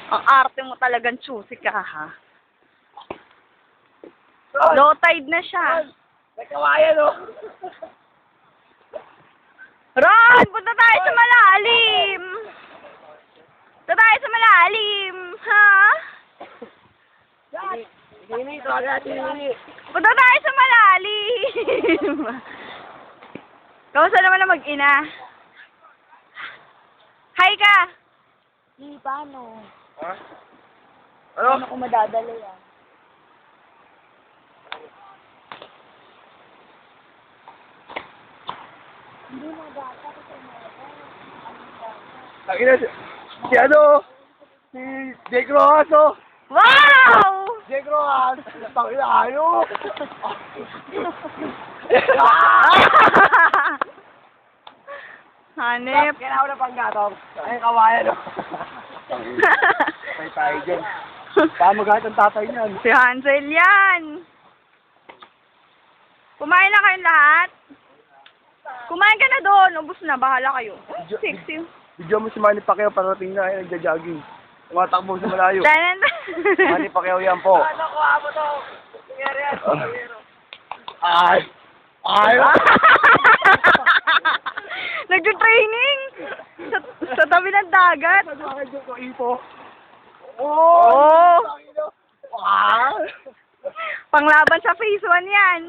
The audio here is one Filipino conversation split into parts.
Ang arte mo talagang choosy ka, ha? Low tide na siya. May kawayan, oh. Ron, punta tayo sa malalim. Punta tayo sa malalim, ha? Hindi, ito agad, hindi. Punta tayo sa malalim. Kamusta naman ang mag-ina? Hi ka! Hindi, paano? Ha? Paano Ano? ko madadala yan? Hindi na dapat ito Tangina, si ano? Si Jake Rojas, oh. Wow! Jake Rojas. Tangina, ayo. Hanip. Kailangan ko na panggatong. Ay, kawayan, oh. Patay tayo dyan. Baka magalit ang tatay niyan. Si Hansel yan. Kumain na kayong lahat? Kumain ka na doon. Ubus na. Bahala kayo. Sexy. Video mo si Manny Pacquiao parating na ay nagja-jogging. Tumatakbo sa malayo. Tanan. Manny Pacquiao yan po. Ano ko amo to? Nangyari yan. Ay! Ay! Nagjo-training sa tabi ng dagat. Info. Oh! Ah! Panglaban sa phase 1 yan.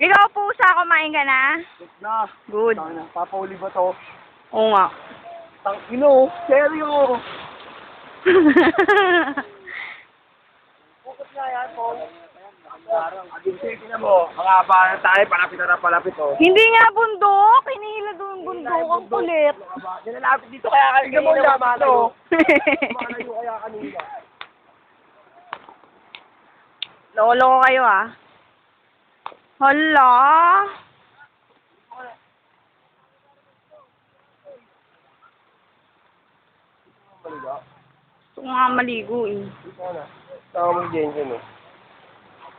Ikaw pusa, kumain ka na? Na. Good. Papauli ba to? Oo nga. Tangino, seryo. Bukod nga yan, Paul. Sige na mo, makaba na tayo, palapit na palapit, oh. Hindi nga bundok. Hinihila doon bundok. Ang kulit. Nilalapit dito kaya kanina mo naman, oh. Malayo kaya kanina. Lolo ko kayo, ah. Hala. Gusto ko nga maligo, eh. Tama mo dyan, eh.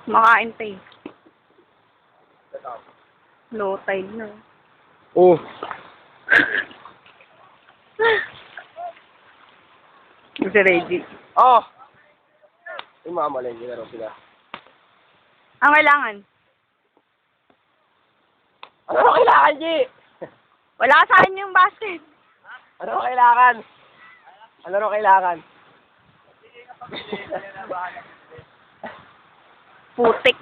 Makain tayo. Low tide na. Oh. Si Reggie. Oh! Yung mamalay, nilaro sila. Ang kailangan? Ano na kailangan, G? Wala sa akin yung basket. Ano na kailangan? Ano na kailangan? Putik.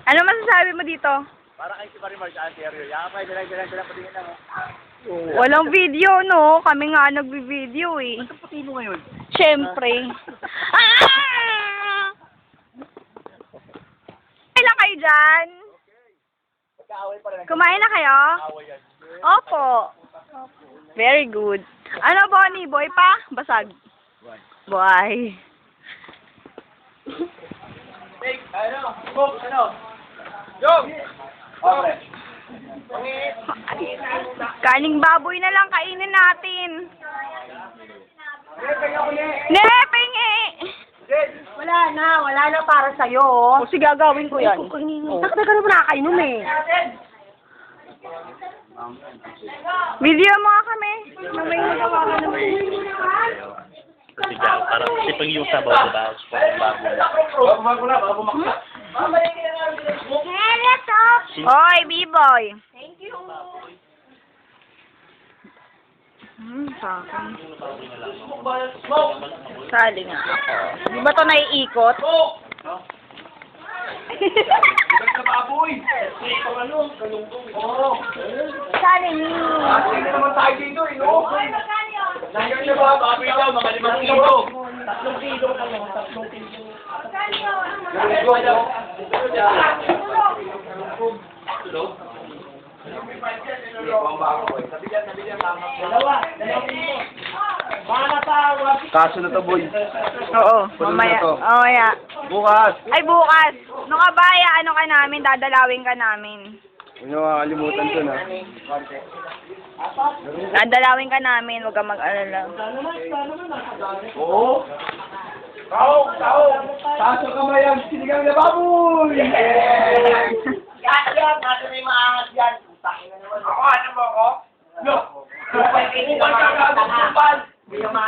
Ano masasabi mo dito? Para kay si Marimar sa anterior. Yakapay, dalang patingin lang. Walang video, no? Kami nga nagbi-video, eh. Ano puti mo ngayon? Siyempre. Ah! Kailan kayo dyan? Magkaaway pa rin. Kumain na kayo? yan. Opo. Very good. Ano, Bonnie? Boy pa? Basag? Boy. Hey, ano? Bob, ano? Jog! Okay. Kaning baboy na lang kainin natin. Ne, pingi! Wala na para sa'yo. O, sige, gagawin ko yan. Sakta ka naman nakakainom eh. Video mo nga kami. Mamay mo ka naman. Kasi dyan, parang sipang yung sabaw, diba? Bago na, bago makita. Hoy, B-boy. Thank you. Sa akin. Sali nga. Di ba ito naiikot? Sa baboy! Ito ano? Kalungkong. Oo. Sali ni. Hindi naman tayo dito, eh, no? Nandiyan niyo ba? Baboy daw, mga 5 kilo. 3 kilo ka lang, 3 kilo. Kaso na to, boy. Oo, Puno mamaya. na to. Mamaya. Bukas. Ay, bukas. Nung kabaya, ano ka namin, dadalawin ka namin. Huwag niyo makakalimutan to, na. Dadalawin ka namin, huwag kang mag-alala. Oo. Tao! Taas ang kamay ang sinigang na baboy! natin may maangas yan. Ako, ano mo ako? Yo! Kupal kini,